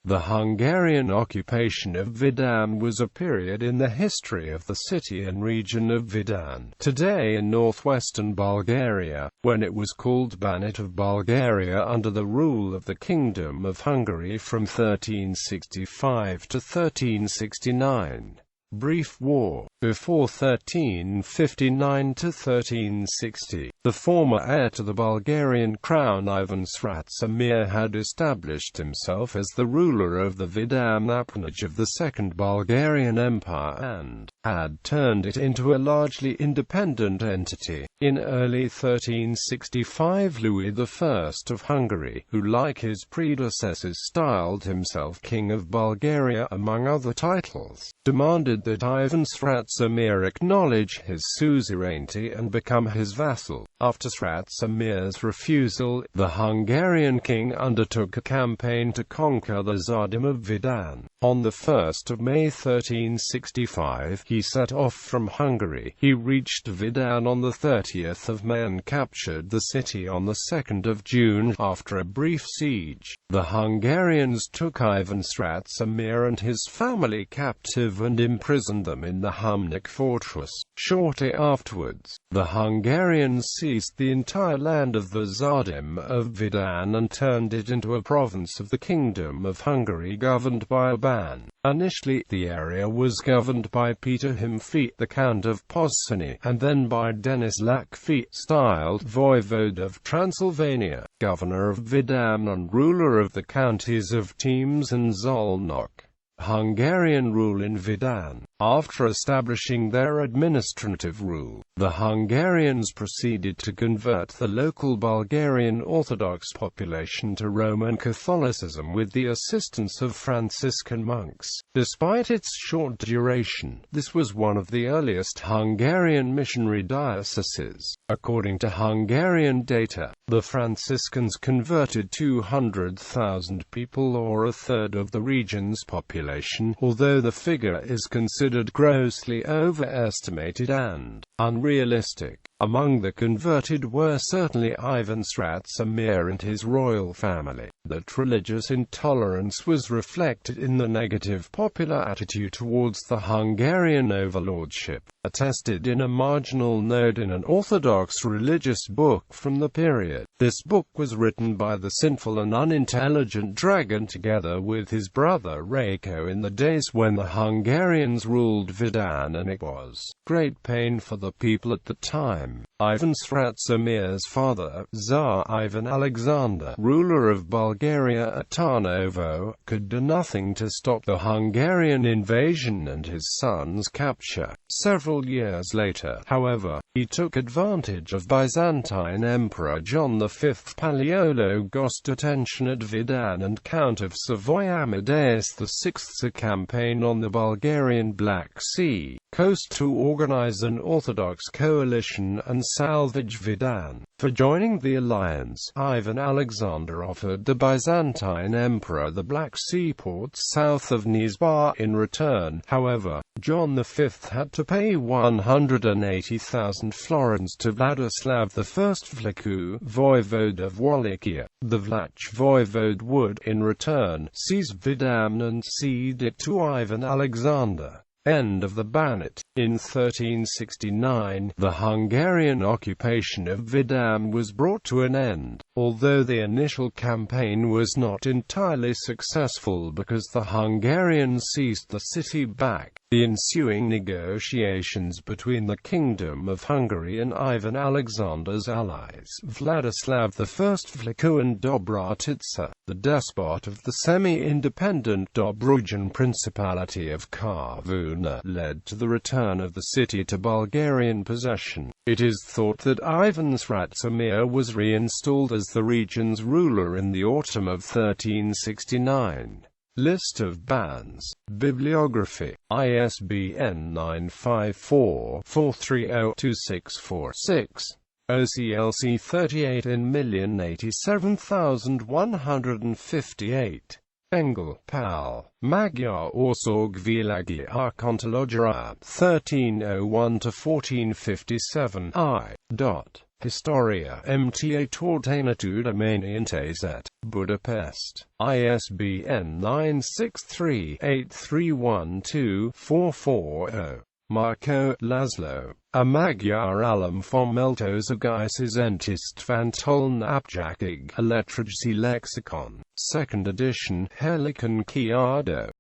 The Hungarian occupation of Vidin was a period in the history of the city and region of Vidin, today in northwestern Bulgaria, when it was called Banate of Bulgaria under the rule of the Kingdom of Hungary from 1365 to 1369. Brief war. Before 1359 to 1360, the former heir to the Bulgarian crown Ivan Sratsamir had established himself as the ruler of the Vidin appanage of the Second Bulgarian Empire and had turned it into a largely independent entity. In early 1365, Louis I of Hungary, who like his predecessors styled himself King of Bulgaria among other titles, demanded that Ivan Sratsamir acknowledge his suzerainty and become his vassal. After Sratsamir's refusal, the Hungarian king undertook a campaign to conquer the Tsardom of Vidin. On the 1st of May 1365, he set off from Hungary. He reached Vidin on the 30th of May and captured the city on the 2nd of June. After a brief siege, the Hungarians took Ivan Sratsamir and his family captive and imprisoned them in the Humnik fortress. Shortly afterwards, the Hungarians seized the entire land of the Tsardom of Vidin and turned it into a province of the Kingdom of Hungary governed by a ban. Initially, the area was governed by Peter Himfit, the Count of Possany, and then by Denis Lakfit, styled Voivode of Transylvania, governor of Vidin and ruler of the counties of Temes and Szolnok. Hungarian rule in Vidin. After establishing their administrative rule, the Hungarians proceeded to convert the local Bulgarian Orthodox population to Roman Catholicism with the assistance of Franciscan monks. Despite its short duration, this was one of the earliest Hungarian missionary dioceses. According to Hungarian data, the Franciscans converted 200,000 people, or a third of the region's population, although the figure is considered grossly overestimated and unrealistic. Among the converted were certainly Ivan Sratsamir and his royal family. That religious intolerance was reflected in the negative popular attitude towards the Hungarian overlordship, attested in a marginal note in an Orthodox religious book from the period. This book was written by the sinful and unintelligent Dragan together with his brother Rajko in the days when the Hungarians ruled Vidin, and it was great pain for the people at the time. Ivan Sratsamir's father, Tsar Ivan Alexander, ruler of Bulgaria at Tarnovo, could do nothing to stop the Hungarian invasion and his son's capture. Several years later, however, he took advantage of Byzantine Emperor John V Palaiologos' detention at Vidin and Count of Savoy Amadeus VI's campaign on the Bulgarian Black Sea coast to organize an Orthodox coalition and salvage Vidin. For joining the alliance, Ivan Alexander offered the Byzantine Emperor the Black Sea ports south of Nizhba. In return, however, John V had to pay 180,000 florins to Vladislav I Vlachu, voivode of Wallachia. The Vlach voivode would, in return, seize Vidin and cede it to Ivan Alexander. End of the Banate. In 1369, the Hungarian occupation of Vidin was brought to an end, although the initial campaign was not entirely successful because the Hungarians seized the city back. The ensuing negotiations between the Kingdom of Hungary and Ivan Alexander's allies, Vladislav I Vlachu and Dobrotica, the despot of the semi-independent Dobrujan Principality of Kavuna, led to the return of the city to Bulgarian possession. It is thought that Ivan Sratsamir was reinstalled as the region's ruler in the autumn of 1369. List of bans. Bibliography. ISBN 954-430-2646. OCLC 38,087,158. Engel, Pal. Magyar Országvilági Archontológia 1301-1457 I. Historia MTA Tortainatude Manientes Budapest, ISBN 963-8312-440. Marco, Laszlo. A magyar állam fomeltos agaisis Entistfantoln Abjakig, Electrici Lexicon. 2nd edition, Helicon Kiado.